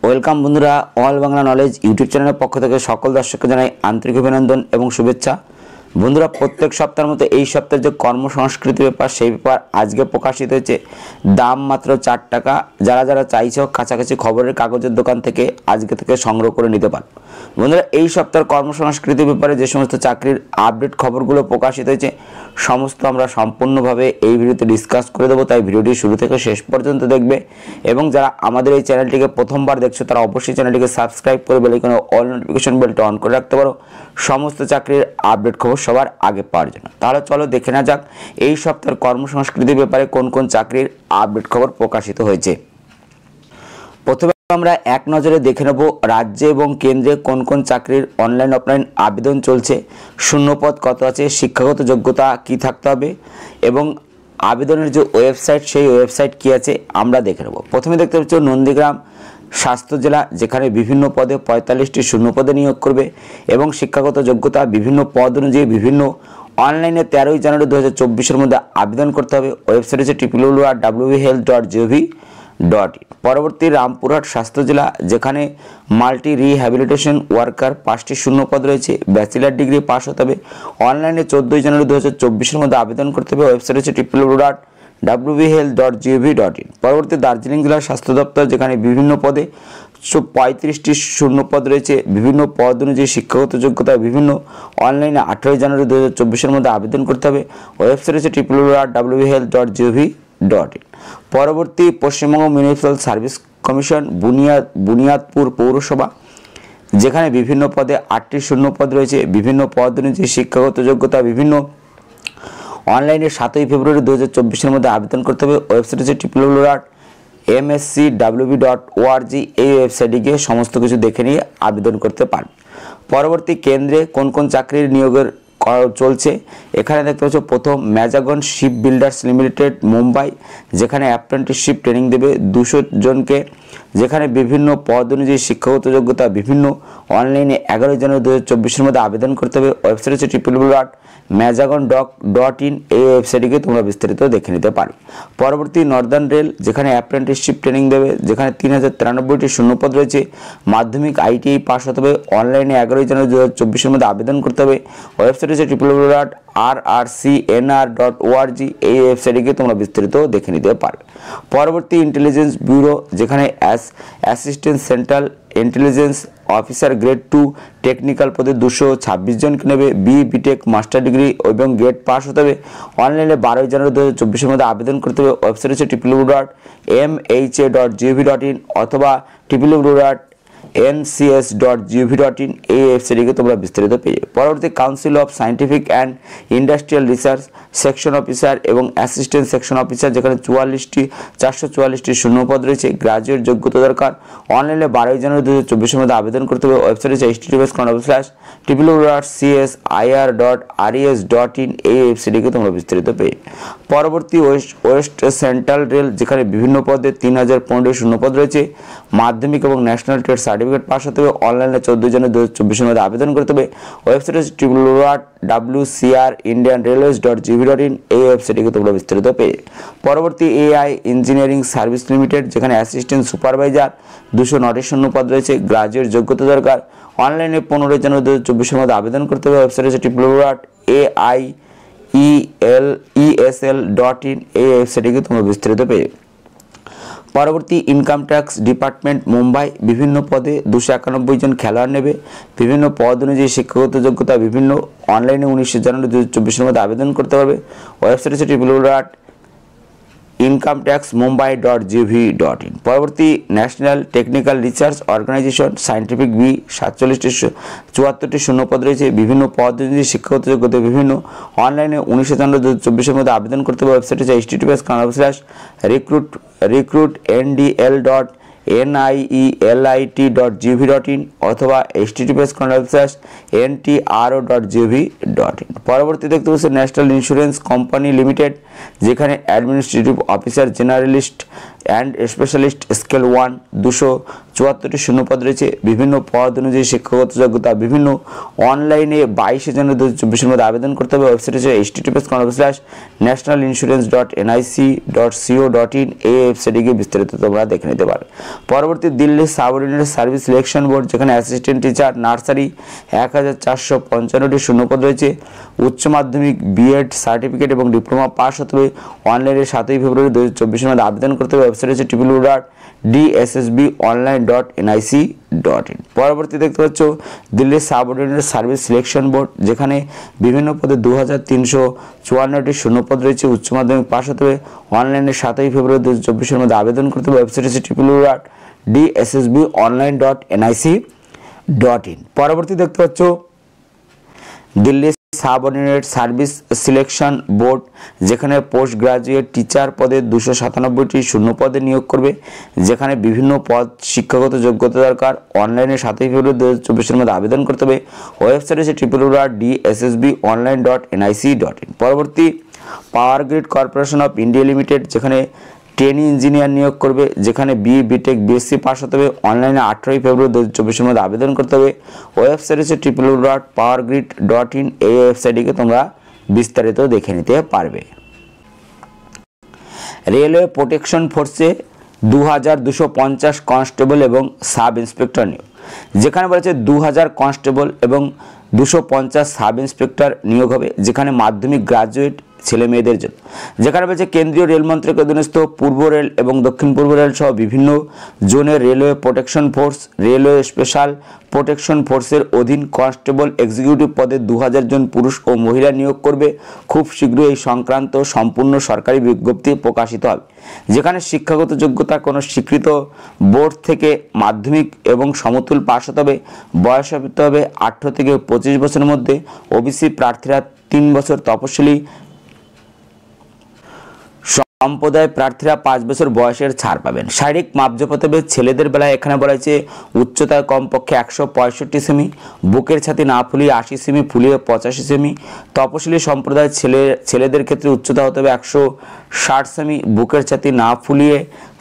Welcome বন্ধুরা, all Bangla knowledge YouTube চ্যানেলের পক্ষ থেকে সকল দর্শককে জানাই আন্তরিক অভিনন্দন এবং শুভেচ্ছা। বন্ধুরা, প্রত্যেক সপ্তাহের মতো এই সপ্তাহের যে কর্মসংস্কৃতি পেপার, সেই পেপার আজকে প্রকাশিত হয়েছে। দাম মাত্র 4 টাকা। যারা যারা চাইছো কাছাকাছি খবরের কাগজের দোকান থেকে আজকে থেকে সংগ্রহ করে নিতে পারো। বন্ধুরা, এই সপ্তাহের কর্মসংস্কৃতি পেপারে যে সমস্ত চাকরির আপডেট খবরগুলো প্রকাশিত হয়েছে সমস্ত আমরা সম্পূর্ণভাবে এই ভিডিওতে ডিসকাস করে দেবো, তাই ভিডিওটি শুরু থেকে শেষ পর্যন্ত দেখবে। এবং যারা আমাদের এই চ্যানেলটিকে প্রথমবার দেখছো তারা অবশ্যই চ্যানেলটিকে সাবস্ক্রাইব করে বেল আইকনে অল নোটিফিকেশন বেলটা অন করে রাখতে পারো সমস্ত চাকরির আপডেট খবর সবার আগে পাওয়ার জন্য। তাহলে চলো দেখে না যাক এই সপ্তাহের কর্মসংস্কৃতি ব্যাপারে কোন কোন চাকরির আপডেট খবর প্রকাশিত হয়েছে। প্রথমে আমরা এক নজরে দেখে নেব রাজ্যে এবং কেন্দ্রে কোন কোন চাকরির অনলাইন অফলাইন আবেদন চলছে, শূন্যপদ কত আছে, শিক্ষাগত যোগ্যতা কি থাকতে হবে এবং আবেদনের যে ওয়েবসাইট সেই ওয়েবসাইট কি আছে আমরা দেখে নেব। প্রথমে দেখতে পাচ্ছ নন্দীগ্রাম স্বাস্থ্য জেলা, যেখানে বিভিন্ন পদে 45টি শূন্যপদে নিয়োগ করবে এবং শিক্ষাগত যোগ্যতা বিভিন্ন পদ অনুযায়ী বিভিন্ন অনলাইনে 13ই জানুয়ারি 2024 মধ্যে আবেদন করতে হবে। ওয়েবসাইট হচ্ছে www.whealth.gov.in। পরবর্তী রামপুরহাট স্বাস্থ্য জেলা, যেখানে মাল্টি রিহ্যাবিলিটেশন ওয়ার্কার 5টি শূন্যপদ রয়েছে, ব্যাচেলার ডিগ্রি পাস হতে হবে। অনলাইনে 14ই জানুয়ারি 2024 মধ্যে আবেদন করতে হবে। ওয়েবসাইট হচ্ছে www.whealth.gov.in। পরবর্তী দার্জিলিং জেলার স্বাস্থ্য দপ্তর, যেখানে বিভিন্ন পদে 35টি শূন্যপদ রয়েছে, বিভিন্ন পদ অনুযায়ী শিক্ষাগত যোগ্যতা বিভিন্ন অনলাইনে 18ই জানুয়ারি 2024 মধ্যে আবেদন করতে হবে। ওয়েবসাইট হচ্ছে www.whealth.gov.in। পরবর্তী পশ্চিমবঙ্গ মিউনিসিপ্যাল সার্ভিস কমিশন বুনিয়াদপুর পৌরসভা, যেখানে বিভিন্ন পদে 8টি শূন্যপদ রয়েছে, বিভিন্ন পদ অনুযায়ী শিক্ষাগত যোগ্যতা বিভিন্ন অনলাইনে 7ই ফেব্রুয়ারি 2024 মধ্যে আবেদন করতে হবে। ওয়েবসাইট হচ্ছে www.mscwb.org। এই ওয়েবসাইটে গিয়ে সমস্ত কিছু দেখে নিয়ে আবেদন করতে পারবে। পরবর্তী কেন্দ্রে কোন কোন চাকরির নিয়োগের চলছে এখানে দেখতে পাচ্ছ। প্রথম Mazagon ship builders limited Mumbai, যেখানে অ্যাপ্রেন্টিসশিপ ট্রেনিং দেবে 200 জনকে, যেখানে বিভিন্ন পদ অনুযায়ী শিক্ষাগত যোগ্যতা বিভিন্ন অনলাইনে 11ই জানুয়ারি 2024 মধ্যে আবেদন করতে হবে। ওয়েবসাইট হচ্ছে www.mazagon.in। এই ওয়েবসাইটে তোমরা বিস্তারিত দেখে নিতে পারো। পরবর্তী নর্দার্ন রেল, যেখানে অ্যাপ্রেন্টিসশিপ ট্রেনিং দেবে, যেখানে 3093টি শূন্যপদ রয়েছে, মাধ্যমিক ITI পাস হতে হবে। অনলাইনে 11ই জানুয়ারি 2024 মধ্যে আবেদন করতে হবে। ওয়েবসাইট হচ্ছে www.rrcnr.org। এই ওয়েবসাইটে তোমরা বিস্তারিত দেখে নিতে পারবে। পরবর্তী ইন্টেলিজেন্স ব্যুরো, যেখানে assistant central intelligence officer grade 2 technical পদে 226 জনকে নেবে। BTech মাস্টার ডিগ্রি এবং গ্রেড পাস হতে হবে। অনলাইনে 12ই জানুয়ারি 2024 মধ্যে আবেদন করতে হবে। ওয়েবসাইট হচ্ছে www.mha.gov.in অথবা www.ncs.gov.in। এই ওয়েবসাইটে তোমরা বিস্তারিত পেয়ে যাবে। পরবর্তী council of scientific and industrial research section officer এবং অ্যাসিস্ট্যান্ট সেকশন অফিসার, যেখানে 444টি শূন্যপদ রয়েছে, গ্রাজুয়েট যোগ্যতা দরকার। অনলাইনে 12ই জানুয়ারি 2024 মধ্যে আবেদন করতে হবে। ওয়েবসাইট হচ্ছে https://www.csir.res.in। এই ওয়েবসাইটে তোমরা বিস্তারিত পেয়ে। পরবর্তী ওয়েস্ট সেন্ট্রাল রেল, যেখানে বিভিন্ন পদে 3015 শূন্যপদ রয়েছে, মাধ্যমিক এবং ন্যাশনাল ট্রেড সার্টিফিকেট পাস হতে হবে। অনলাইনে 14 জানুয়ারি 2024 মধ্যে আবেদন করতে হবে। ওয়েবসাইট হচ্ছে www.wcrindianrailways.gov.in। এই ওয়েবসাইটে তোমরা বিস্তারিত পেয়ে। পরবর্তী AI ইঞ্জিনিয়ারিং সার্ভিস লিমিটেড, যেখানে অ্যাসিস্ট্যান্ট সুপারভাইজার 209টি শূন্যপদ রয়েছে, গ্রাজুয়েট যোগ্যতা দরকার। অনলাইনে 15 জানুয়ারি 2024 মধ্যে আবেদন করতে হবে। ওয়েবসাইট হচ্ছে www.aiesl.in। এই ওয়েবসাইটে তোমরা বিস্তারিত পেয়ে। পরবর্তী ইনকাম ট্যাক্স ডিপার্টমেন্ট মুম্বাই, বিভিন্ন পদে 291 জন খেলোয়াড় নেবে, বিভিন্ন পদ অনুযায়ী শিক্ষাগত যোগ্যতা বিভিন্ন অনলাইনে 19 জানুয়ারি 2024 মধ্যে আবেদন করতে পারবে। ওয়েবসাইট হচ্ছে www.incometaxmumbai.gov.in। পরবর্তী national technical research organisation scientific 47টি শূন্যপদ রয়েছে, বিভিন্ন পদ অনুযায়ী শিক্ষাগত যোগ্যতা বিভিন্ন অনলাইনে 19 জানুয়ারি 2024 মধ্যে আবেদন করতে হবে। ওয়েবসাইট হচ্ছে https://recruit.neilit.gov.in অথবা https://ntro.gov.in। পরবর্তী দেখতে পাচ্ছি ন্যাশনাল ইন্স্যুরেন্স কোম্পানি লিমিটেড, যেখানে administrative officer generalist and specialist scale 1 274টি শূন্যপদ রয়েছে। বিভিন্ন পদ অনুযায়ী শিক্ষাগত যোগ্যতা বিভিন্ন অনলাইনে 22 জানুয়ারি 2024 মধ্যে আবেদন করতে হবে। ওয়েবসাইট হচ্ছে https:/nationalinsurance.nic.co.in। এই ওয়েবসাইটে গিয়ে বিস্তারিত তোমরা দেখে নিতে পারবে। পরবর্তী Delhi subordinate service selection board, যেখানে অ্যাসিস্ট্যান্ট টিচার নার্সারি 1455টি শূন্যপদ রয়েছে। উচ্চ মাধ্যমিক বিএড সার্টিফিকেট এবং ডিপ্লোমা পাস হতে হবে। অনলাইনে 7 ফেব্রুয়ারি 2024 মধ্যে আবেদন করতে হবে। ওয়েবসাইট হচ্ছে www.dssbonline.nic.in। পরবর্তী দেখতে পাচ্ছ Delhi subordinate service selection board, যেখানে বিভিন্ন পদে 2354টি শূন্যপদ রয়েছে। উচ্চ মাধ্যমিক পাস হতে হবে। অনলাইনে 7 ফেব্রুয়ারি 2024 মধ্যে আবেদন করতে হবে। ওয়েবসাইট হচ্ছে www.dssbonline.nic.in। পরবর্তী দেখতে পাচ্ছ Delhi subordinate service selection board, যেখানে পোস্ট গ্রাজুয়েট টিচার পদে 297টি শূন্যপদে নিয়োগ করবে। যেখানে বিভিন্ন পদ শিক্ষাগত যোগ্যতা দরকার। অনলাইনে 7 ফেব্রুয়ারি 2024 মধ্যে আবেদন করতে হবে। ওয়েবসাইট হচ্ছে www.dssbonline.nic.in। পরবর্তী power grid corporation of India limited, যেখানে ট্রেনি ইঞ্জিনিয়ার নিয়োগ করবে। যেখানে বিএ বিটেক বিএসসি পাস হতে হবে। অনলাইনে 18 ফেব্রুয়ারি 2024 মধ্যে আবেদন করতে হবে। ওয়েবসাইট হচ্ছে www.powergrid.in। এই ওয়েবসাইটটিকে তোমরা বিস্তারিত দেখে নিতে পারবে। রেলওয়ে প্রোটেকশন ফোর্সে 2250 কনস্টেবল এবং সাব ইন্সপেক্টর নিয়োগ, যেখানে বলেছে 2000 কনস্টেবল এবং 250 সাব ইন্সপেক্টর নিয়োগ হবে। যেখানে মাধ্যমিক গ্রাজুয়েট ছেলে মেয়েদের জন্য। যেখানে বলছে কেন্দ্রীয় রেল মন্ত্রকের অধীনস্থ পূর্ব রেল এবং দক্ষিণ পূর্ব রেল সহ বিভিন্ন জোনের railway protection force, railway special protection ফোর্সের অধীন কনস্টেবল এক্সিকিউটিভ পদে 2000 জন পুরুষ ও মহিলা নিয়োগ করবে। খুব শীঘ্রই এই সংক্রান্ত সম্পূর্ণ সরকারি বিজ্ঞপ্তি প্রকাশিত হবে। যেখানে শিক্ষাগত যোগ্যতা কোনো স্বীকৃত বোর্ড থেকে মাধ্যমিক এবং সমতুল পাস হতে হবে। বয়স হতে হবে 18 থেকে 25 বছরের মধ্যে। ওবিসি প্রার্থীরা 3 বছর, তপশিলি সম্প্রদায় প্রার্থীরা 5 বছর বয়সের ছাড় পাবেন। শারীরিক মাপজোপ হতে হবে। ছেলেদের বেলায় এখানে বলা হয়েছে উচ্চতায় কমপক্ষে 165 সেমি, বুকের ছাতি না ফুলিয়ে 80 সেমি, ফুলিয়ে 85 সেমি। তপশিলি সম্প্রদায়ের ছেলেদের ক্ষেত্রে উচ্চতা হতে হবে 160 সেমি, বুকের ছাতি না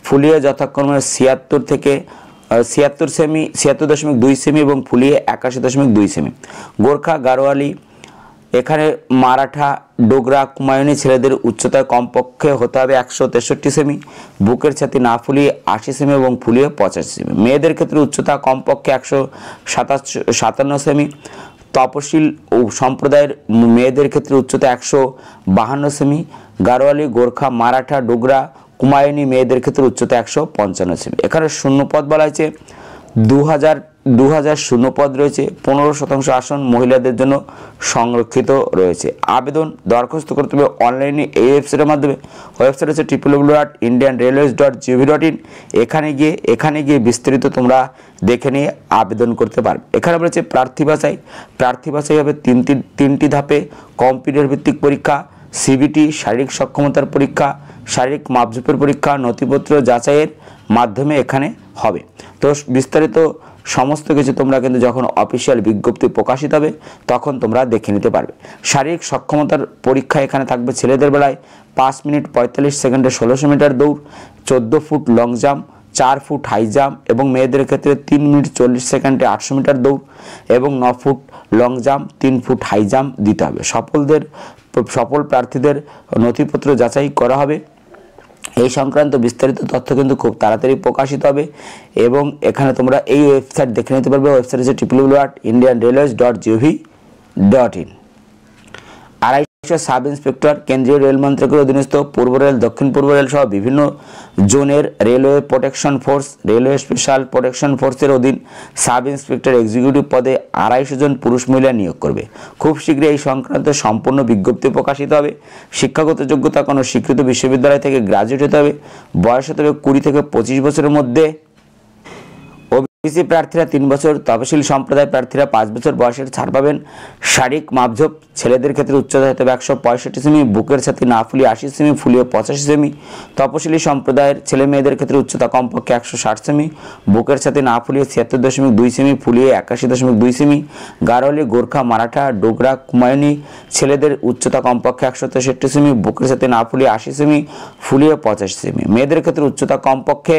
ফুলিয়ে যথাক্রমে 76 সেমি, 76.2 সেমি এবং ফুলিয়ে 81.2 সেমি। গোর্খা গাড়োয়ালি, এখানে মারাঠা ডোগরা কুমায়ুনি ছেলেদের উচ্চতায় কমপক্ষে হতে হবে 163 সেমি, বুকের ছাতি না ফুলিয়ে 80 সেমি এবং ফুলিয়ে 85 সেমি। মেয়েদের ক্ষেত্রে উচ্চতা কমপক্ষে 157 সেমি। তপশিল ও সম্প্রদায়ের মেয়েদের ক্ষেত্রে উচ্চতা 152 সেমি। গাড়োয়ালি, গোর্খা, মারাঠা, ডোগরা, কুমায়ুনি মেয়েদের ক্ষেত্রে উচ্চতা 155 সেমি। এখানে শূন্যপদ বলা হয়েছে 2000 শূন্যপদ রয়েছে। 15% আসন মহিলাদের জন্য সংরক্ষিত রয়েছে। আবেদন দরখাস্ত করতে হবে অনলাইনে এই ওয়েবসাইটের মাধ্যমে। ওয়েবসাইট হচ্ছে www.indianrailways.gov.in। এখানে গিয়ে বিস্তারিত তোমরা দেখে নিয়ে আবেদন করতে পারবে। এখানে বলেছে প্রার্থী বাছাই হবে তিনটি ধাপে। কম্পিউটার ভিত্তিক পরীক্ষা, সিবিটি, শারীরিক সক্ষমতার পরীক্ষা, শারীরিক মাপজোপের পরীক্ষা, নথিপত্র যাচাইয়ের মাধ্যমে এখানে হবে। তো বিস্তারিত সমস্ত কিছু তোমরা কিন্তু যখন অফিসিয়াল বিজ্ঞপ্তি প্রকাশিত হবে তখন তোমরা দেখে নিতে পারবে। শারীরিক সক্ষমতার পরীক্ষা এখানে থাকবে ছেলেদের বেলায় 5 মিনিট 45 সেকেন্ডে 1600 মিটার দৌড়, 14 feet long jump, 4 feet high jump এবং মেয়েদের ক্ষেত্রে 3 মিনিট 40 সেকেন্ডে 800 মিটার দৌড় এবং 9 feet long jump, 3 feet high jump দিতে হবে। সফল প্রার্থীদের নথিপত্র যাচাই করা হবে। এই সংক্রান্ত বিস্তারিত তথ্য কিন্তু খুব তাড়াতাড়ি প্রকাশিত হবে এবং এখানে তোমরা এই ওয়েবসাইট দেখে নিতে পারবে। ওয়েবসাইট হচ্ছে www.indianrailways.gov.in। 250 সাব ইন্সপেক্টর কেন্দ্রীয় রেল মন্ত্রকের অধীনস্থ পূর্ব রেল, দক্ষিণ পূর্ব রেল সহ বিভিন্ন জোনের railway protection force, railway special protection ফোর্সের অধীন সাব ইন্সপেক্টর এক্সিকিউটিভ পদে 250 জন পুরুষ মহিলা নিয়োগ করবে। খুব শীঘ্রই এই সংক্রান্ত সম্পূর্ণ বিজ্ঞপ্তি প্রকাশিত হবে। শিক্ষাগত যোগ্যতা কোনো স্বীকৃত বিশ্ববিদ্যালয় থেকে গ্রাজুয়েট হতে হবে। বয়স হতে হবে 20 থেকে 25 বছরের মধ্যে। ওবিসি প্রার্থীরা 3 বছর, তপশিলি সম্প্রদায় প্রার্থীরা 5 বছর বয়সের ছাড় পাবেন। শারীরিক মাপঝোপ ছেলেদের ক্ষেত্রে উচ্চতা হতে হবে 165 সেমি, বুকের ছাতি না ফুলিয়ে 80 সেমি, ফুলিয়ে 85 সেমি। তপশিলি সম্প্রদায়ের ছেলে মেয়েদের ক্ষেত্রে উচ্চতা কমপক্ষে 160 সেমি, বুকের ছাতি না ফুলিয়ে 76.2 সেমি, ফুলিয়ে 81.2 সেমি। গারোয়ালি, গোর্খা, মারাঠা, ডোগরা, কুমায়ুনি ছেলেদের উচ্চতা কমপক্ষে 163 সেমি, বুকের ছাতি না ফুলিয়ে 80 সেমি, ফুলিয়ে 85 সেমি। মেয়েদের ক্ষেত্রে উচ্চতা কমপক্ষে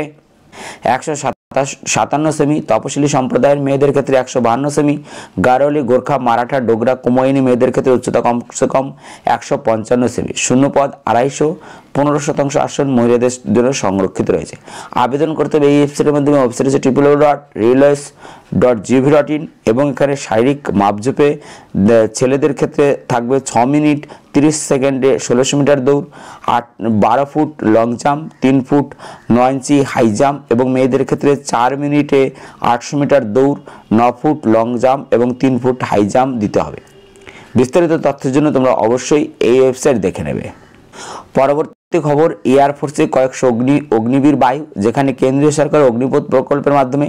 157 সেমি। তপশিলি সম্প্রদায়ের মেয়েদের ক্ষেত্রে 152 সেমি। গারোয়ালি, গোর্খা, মারাঠা, ডোগরা, কুমায়ুনি মেয়েদের ক্ষেত্রে উচ্চতা কমসে কম 155 সেমি। শূন্যপদ 250, 15% আসন মহিলাদের জন্য সংরক্ষিত রয়েছে। আবেদন করতে হবে এই ওয়েবসাইটের মাধ্যমে। ওয়েবসাইট হচ্ছে www.railways.gov.in এবং এখানে শারীরিক মাপঝোপে ছেলেদের ক্ষেত্রে থাকবে 6 মিনিট 30 সেকেন্ডে 1600 মিটার দৌড়, 12 ফুট লং জাম্প, 3 ফুট 9 ইঞ্চি হাই জাম্প এবং মেয়েদের ক্ষেত্রে 4 মিনিটে 800 মিটার দৌড়, 9 ফুট লং জাম্প এবং 3 ফুট হাই জাম্প দিতে হবে। বিস্তারিত তথ্যের জন্য তোমরা অবশ্যই এই ওয়েবসাইট দেখে নেবে। পরবর্তী খবর, এয়ারফোর্সে কয়েকশো অগ্নিবীর বায়ু, যেখানে কেন্দ্রীয় সরকার অগ্নিপথ প্রকল্পের মাধ্যমে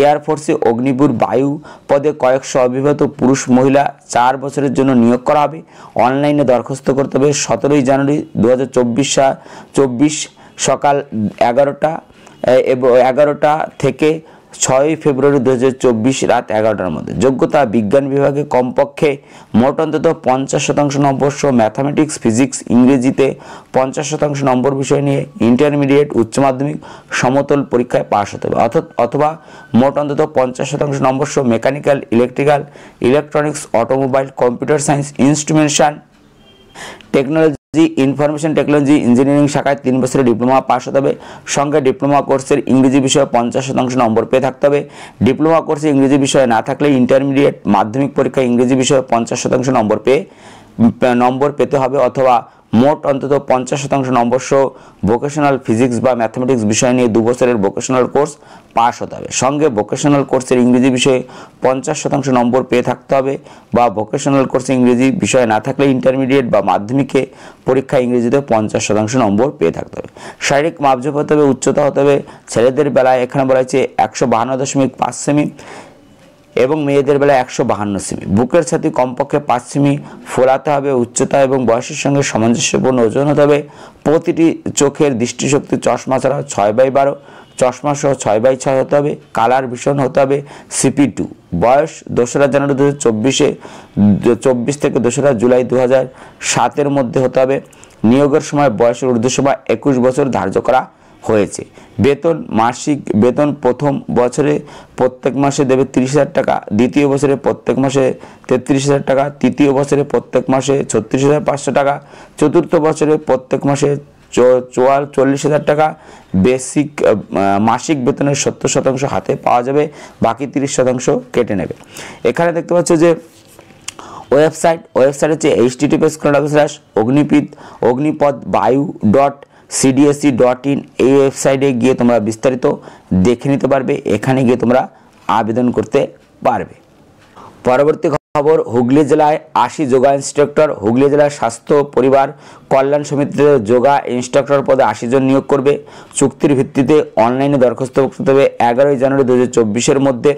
এয়ারফোর্সে অগ্নিবীর বায়ু পদে কয়েকশো অবিবাহিত পুরুষ মহিলা 4 বছরের জন্য নিয়োগ করা হবে। অনলাইনে দরখাস্ত করতে হবে 17 জানুয়ারি 2024 সকাল 11টা থেকে 6 ফেব্রুয়ারি 2024 রাত 11টার মধ্যে। যোগ্যতা, বিজ্ঞান বিভাগে কমপক্ষে মোট অন্তত 50% নম্বর সহ ম্যাথামেটিক্স, ফিজিক্স, ইংরেজিতে 50% নম্বর বিষয় নিয়ে ইন্টারমিডিয়েট, উচ্চ মাধ্যমিক, সমতল পরীক্ষায় পাশ হতে হবে অথবা মোট অন্তত 50% নম্বর সহ mechanical, electrical, electronics, automobile, computer science, instrumentation technology, information technology, engineering শাখায় 3 বছরের ডিপ্লোমা পাস হতে হবে। সঙ্গে ডিপ্লোমা কোর্সের ইংরেজি বিষয়ে 50% নম্বর পেয়ে থাকতে হবে। ডিপ্লোমা কোর্সে ইংরেজি বিষয়ে না থাকলে ইন্টারমিডিয়েট মাধ্যমিক পরীক্ষায় ইংরেজি বিষয়ে 50% নম্বর পেতে হবে অথবা মোট অন্তত 50% নম্বর সহ ভোকেশনাল ফিজিক্স বা ম্যাথমেটিক্স বিষয় নিয়ে 2 বছরের ভোকেশনাল কোর্স পাস হতে হবে। সঙ্গে ভোকেশনাল কোর্সের ইংরেজি বিষয়ে 50% নম্বর পেয়ে থাকতে হবে বা ভোকেশনাল কোর্সে ইংরেজি বিষয় না থাকলে ইন্টারমিডিয়েট বা মাধ্যমিকে পরীক্ষা ইংরেজিতে 50% নম্বর পেয়ে থাকতে হবে। শারীরিক মাপঝোপ হতে হবে, উচ্চতা হতে হবে। ছেলেদের বেলায় এখানে বলা হয়েছে 152.5 সেমি এবং মেয়েদের বেলায় 152 সেমি। বুকের ছাতি কমপক্ষে 5 সেমি ফোলাতে হবে। উচ্চতা এবং বয়সের সঙ্গে সামঞ্জস্যপূর্ণ ওজন হতে হবে। প্রতিটি চোখের দৃষ্টিশক্তি চশমা ছাড়া 6/12, চশমা সহ 6/6 হতে হবে। কালার ভীষণ হতে হবে CP2। বয়স 2রা জানুয়ারি 2024 থেকে 2রা জুলাই 2007 মধ্যে হতে হবে। নিয়োগের সময় বয়সের ঊর্ধ্বসীমা 21 বছর ধার্য করা হয়েছে। বেতন, মাসিক বেতন প্রথম বছরে প্রত্যেক মাসে দেবে 30,000 টাকা, দ্বিতীয় বছরে প্রত্যেক মাসে 33,000 টাকা, তৃতীয় বছরে প্রত্যেক মাসে 36,500 টাকা, চতুর্থ বছরে প্রত্যেক মাসে 44,000 টাকা। বেসিক মাসিক বেতনের 70% হাতে পাওয়া যাবে, বাকি 30% কেটে নেবে। এখানে দেখতে পাচ্ছ যে ওয়েবসাইট হচ্ছে https://অগ্নিপথবায়ু.cdsc.in। এই ওয়েবসাইটে গিয়ে তোমরা বিস্তারিত দেখে নিতে পারবে। এখানে গিয়ে তোমরা আবেদন করতে পারবে। পরবর্তী খবর, হুগলি জেলায় 80 যোগা ইনস্ট্রাক্টর। হুগলি জেলার স্বাস্থ্য পরিবার কল্যাণ সমিতিতে যোগা ইনস্ট্রাক্টর পদে 80 জন নিয়োগ করবে। চুক্তির ভিত্তিতে অনলাইনে দরখাস্ত করতে হবে 11 জানুয়ারি 2024 মধ্যে।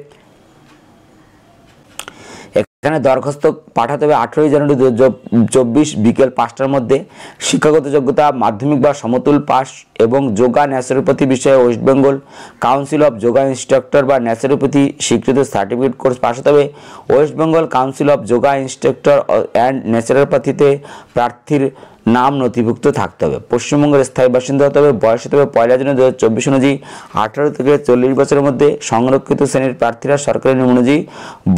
এখানে দরখাস্ত পাঠাতে হবে 18 জানুয়ারি 2024 বিকেল 5টার মধ্যে। শিক্ষাগত যোগ্যতা মাধ্যমিক বা সমতুল পাস এবং যোগা ন্যাচারোপ্যাথি বিষয়ে West Bengal council of yoga instructor বা ন্যাচারোপ্যাথি স্বীকৃত সার্টিফিকেট কোর্স পাস হতে হবে। West Bengal council of yoga instructor and ন্যাচারোপ্যাথিতে প্রার্থীর নাম নথিভুক্ত থাকতে হবে। পশ্চিমবঙ্গের স্থায়ী বাসিন্দা হতে হবে। বয়স হতে হবে 1 জানুয়ারি 2024 অনুযায়ী 18 থেকে 40 বছরের মধ্যে। সংরক্ষিত শ্রেণীর প্রার্থীরা সরকারি নিয়ম অনুযায়ী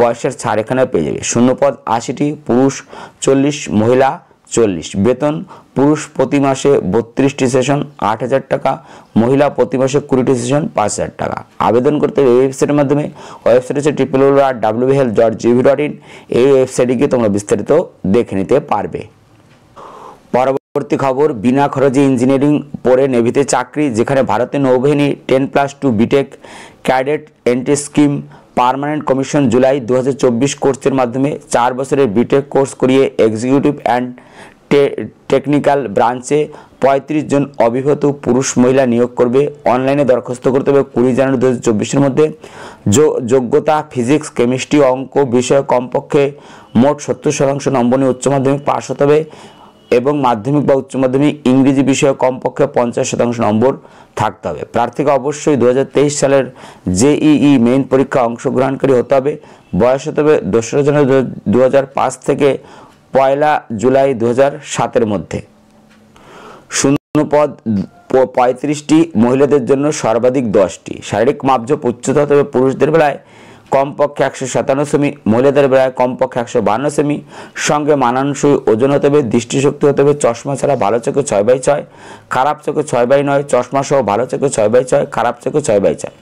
বয়সের ছাড় এখানে পেয়ে যাবে। শূন্যপদ 80টি, পুরুষ 40, মহিলা 40। বেতন, পুরুষ প্রতি মাসে 32টি সেশন 8,000 টাকা, মহিলা প্রতি মাসে 20টি সেশন 5,000 টাকা। আবেদন করতে হবে এই ওয়েবসাইটের মাধ্যমে। ওয়েবসাইট হচ্ছে www.whealth.gov.in। এই ওয়েবসাইটে গিয়ে তোমরা বিস্তারিত দেখে নিতে পারবে। পরবর্তী খবর, বিনা খরচে ইঞ্জিনিয়ারিং পড়ে নেভিতে চাকরি, যেখানে ভারতীয় নৌবাহিনী 10+2 BTech cadet entry scheme permanent commission July 2024 কোর্সের মাধ্যমে 4 বছরের বিটেক কোর্স করিয়ে এক্সিকিউটিভ অ্যান্ড টেকনিক্যাল ব্রাঞ্চে 35 জন অভিজ্ঞ পুরুষ মহিলা নিয়োগ করবে। অনলাইনে দরখাস্ত করতে হবে 20 জানুয়ারি 2024-এর মধ্যে। যোগ্যতা ফিজিক্স, কেমিস্ট্রি, অঙ্ক বিষয়ে কমপক্ষে মোট 70% নম্বর নিয়ে উচ্চ মাধ্যমিক পাস হতে হবে এবং মাধ্যমিক বা উচ্চ মাধ্যমিক ইংরেজি বিষয়ে কমপক্ষে 50% নম্বর থাকতে হবে। প্রার্থীকে অবশ্যই 2023 সালের জেইই মেইন পরীক্ষা অংশগ্রহণকারী হতে হবে। বয়স হতে হবে 2রা জানুয়ারি 2005 থেকে 1 জুলাই 2007-এর মধ্যে। শূন্য পদ 35টি, মহিলাদের জন্য সর্বাধিক 10টি। শারীরিক মাপজোপ উচ্চতা হতে হবে পুরুষদের বেলায় কমপক্ষে 157 সেমি, মহিলাদের বেলায় কমপক্ষে 152 সেমি। সঙ্গে মানানসই ওজন হতে হবে। দৃষ্টিশক্তি হতে হবে চশমা ছাড়া ভালো চোখে 6/6, খারাপ চোখে 6/9, চশমা সহ ভালো চোখে 6/6, খারাপ চোখে 6/6।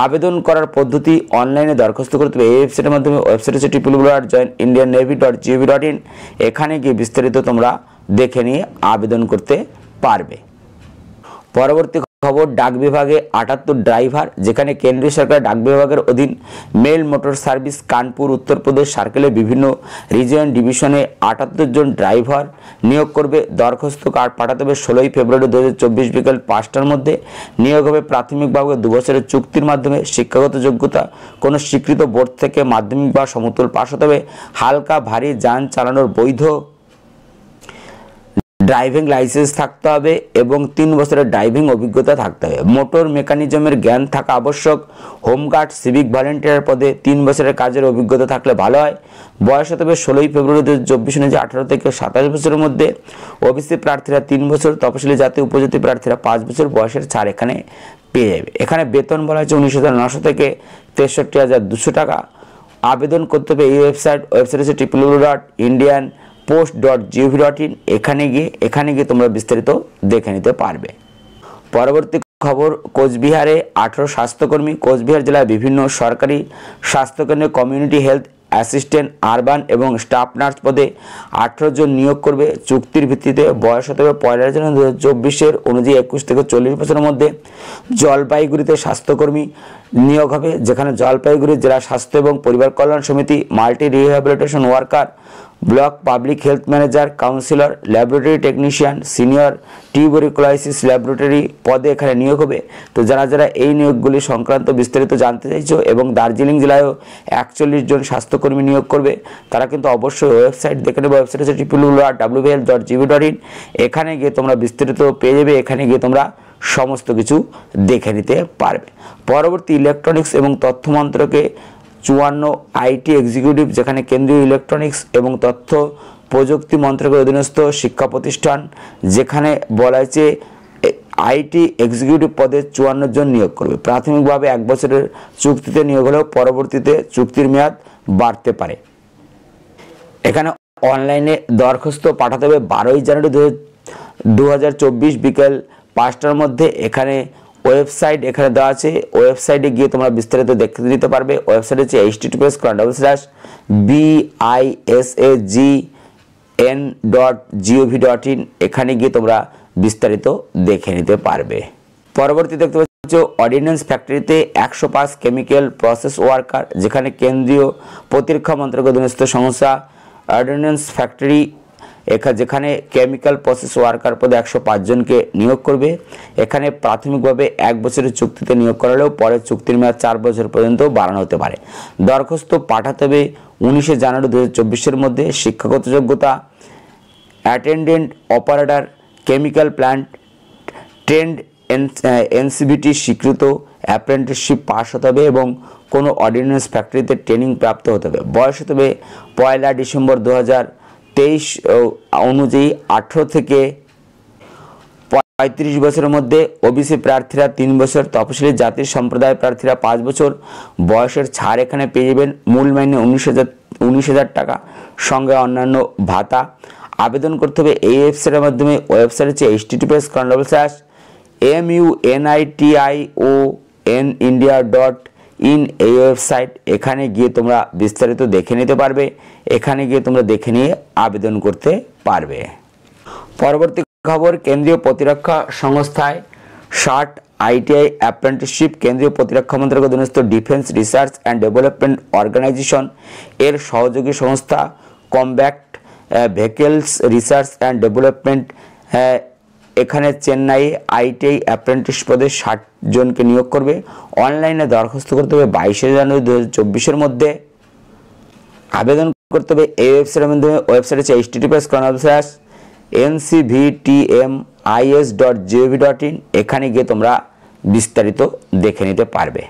আবেদন করার পদ্ধতি অনলাইনে দরখাস্ত করতে হবে এই ওয়েবসাইটের মাধ্যমে। ওয়েবসাইট হচ্ছে www.joinindiannavy.gov.in। এখানে গিয়ে বিস্তারিত তোমরা দেখে নিয়ে আবেদন করতে পারবে। পরবর্তী খবর, ডাক বিভাগে 78 ড্রাইভার, যেখানে কেন্দ্রীয় সরকার ডাক বিভাগের অধীন mail motor service Kanpur Uttar Pradesh সার্কেলে বিভিন্ন রিজিয়ন ডিভিশনে 78 জন ড্রাইভার নিয়োগ করবে। দরখাস্ত কার্ড পাঠাতে হবে 16 ফেব্রুয়ারি 2024 বিকেল 5টার মধ্যে। নিয়োগ হবে প্রাথমিকভাবে 2 বছরের চুক্তির মাধ্যমে। শিক্ষাগত যোগ্যতা কোনো স্বীকৃত বোর্ড থেকে মাধ্যমিক বা সমতুল পাস হতে হবে। হালকা ভারী যান চালানোর বৈধ ড্রাইভিং লাইসেন্স থাকতে হবে এবং 3 বছরের ড্রাইভিং অভিজ্ঞতা থাকতে হবে। মোটর মেকানিজমের জ্ঞান থাকা আবশ্যক। হোমগার্ড, সিভিক ভলেন্টিয়ার পদে 3 বছরের কাজের অভিজ্ঞতা থাকলে ভালো হয়। বয়স হতে হবে 16 ফেব্রুয়ারি 2024 অনুযায়ী 18 থেকে 27 বছরের মধ্যে। ওবিসি প্রার্থীরা 3 বছর, তপশিলি জাতি উপজাতি প্রার্থীরা 5 বছর বয়সের ছাড় এখানে পেয়ে যাবে। এখানে বেতন বলা হচ্ছে 19,900 থেকে 63,200 টাকা। আবেদন করতে হবে এই ওয়েবসাইট হচ্ছে www.indianpost.gov.in। এখানে গিয়ে তোমরা বিস্তারিত দেখে নিতে পারবে। পরবর্তী খবর, কোচবিহারে 18 স্বাস্থ্যকর্মী। কোচবিহার জেলায় বিভিন্ন সরকারি স্বাস্থ্যকেন্দ্রে কমিউনিটি হেলথ অ্যাসিস্ট্যান্ট, আরবান এবং স্টাফ নার্স পদে 18 জন নিয়োগ করবে চুক্তির ভিত্তিতে। বয়স হতে হবে 1 জানুয়ারি 2024 অনুযায়ী 21 থেকে 40 বছরের মধ্যে। জলপাইগুড়িতে স্বাস্থ্যকর্মী নিয়োগ হবে, যেখানে জলপাইগুড়ি জেলা স্বাস্থ্য এবং পরিবার কল্যাণ সমিতি, multi rehabilitation worker, block public health manager, councillor, laboratory technician, senior tuberculosis laboratory পদে এখানে নিয়োগ হবে। তো যারা এই নিয়োগগুলি সংক্রান্ত বিস্তারিত জানতে চাইছো এবং দার্জিলিং জেলায়ও 41 জন স্বাস্থ্যকর্মী নিয়োগ করবে, তারা কিন্তু অবশ্যই ওয়েবসাইট দেখে নেবে। ওয়েবসাইট হচ্ছে www.wbl.gov.in। এখানে গিয়ে তোমরা বিস্তারিত পেয়ে যাবে। এখানে গিয়ে তোমরা সমস্ত কিছু দেখে নিতে পারবে। পরবর্তী, ইলেকট্রনিক্স এবং তথ্য মন্ত্রকে 54 আইটি এক্সিকিউটিভ, যেখানে কেন্দ্রীয় ইলেকট্রনিক্স এবং তথ্য প্রযুক্তি মন্ত্রকের অধীনস্থ শিক্ষা প্রতিষ্ঠান, যেখানে বলা হয়েছে আইটি এক্সিকিউটিভ পদে 54 জন নিয়োগ করবে। প্রাথমিকভাবে 1 বছরের চুক্তিতে নিয়োগ হলেও পরবর্তীতে চুক্তির মেয়াদ বাড়তে পারে। এখানে অনলাইনে দরখাস্ত পাঠাতে হবে 12 জানুয়ারি 2024 বিকেল 5টার মধ্যে। এখানে ওয়েবসাইট এখানে দেওয়া আছে, ওয়েবসাইটে গিয়ে তোমরা বিস্তারিত দেখতে নিতে পারবে। ওয়েবসাইট হচ্ছে https://bisagn.gov.in। এখানে গিয়ে তোমরা বিস্তারিত দেখে নিতে পারবে। পরবর্তী দেখতে পাচ্ছ, অর্ডিন্যান্স ফ্যাক্টরিতে 105 কেমিক্যাল প্রসেস ওয়ার্কার, যেখানে কেন্দ্রীয় প্রতিরক্ষা মন্ত্রকের অধীনস্থ সংস্থা অর্ডিন্যান্স ফ্যাক্টরি, যেখানে কেমিক্যাল প্রসেস ওয়ার্কার পদে 105 জনকে নিয়োগ করবে। এখানে প্রাথমিকভাবে 1 বছরের চুক্তিতে নিয়োগ করালেও পরে চুক্তির মেয়াদ 4 বছর পর্যন্ত বাড়ানো হতে পারে। দরখাস্ত পাঠাতে হবে 19 জানুয়ারি 2024 মধ্যে। শিক্ষাগত যোগ্যতা attendant operator chemical plant trend NCVT স্বীকৃত অ্যাপ্রেন্টিসশিপ পাস হতে হবে এবং কোনো অর্ডিন্যান্স ফ্যাক্টরিতে ট্রেনিং প্রাপ্ত হতে হবে। বয়স হতে হবে 1 ডিসেম্বর 2023 অনুযায়ী 18 থেকে 35 বছরের মধ্যে। ওবিসি প্রার্থীরা 3 বছর, তপশিলি জাতি সম্প্রদায় প্রার্থীরা 5 বছর বয়সের ছাড় এখানে পেয়ে যাবেন। মূল মাইনে 19,000 টাকা, সঙ্গে অন্যান্য ভাতা। আবেদন করতে হবে এই ওয়েবসাইটের মাধ্যমে। ওয়েবসাইট হচ্ছে https://munitio.in। এই ওয়েবসাইট, এখানে গিয়ে তোমরা বিস্তারিত দেখে নিতে পারবে। এখানে গিয়ে তোমরা দেখে নিয়ে আবেদন করতে পারবে। পরবর্তী খবর, কেন্দ্রীয় প্রতিরক্ষা সংস্থায় 60 আইটিআই অ্যাপ্রেন্টিসশিপ। কেন্দ্রীয় প্রতিরক্ষা মন্ত্রকের অধীনস্থ defence research and development organisation এর সহযোগী সংস্থা combat vehicles research and development, এখানে চেন্নাই আইটিআই অ্যাপ্রেন্টিস পদে 60 জনকে নিয়োগ করবে। অনলাইনে দরখাস্ত করতে হবে 22 জানুয়ারি 2024 মধ্যে। আবেদন করতে হবে এই ওয়েবসাইটের মাধ্যমে। ওয়েবসাইট হচ্ছে https://ncvtmis.gov.in। এখানে গিয়ে তোমরা বিস্তারিত দেখে নিতে পারবে।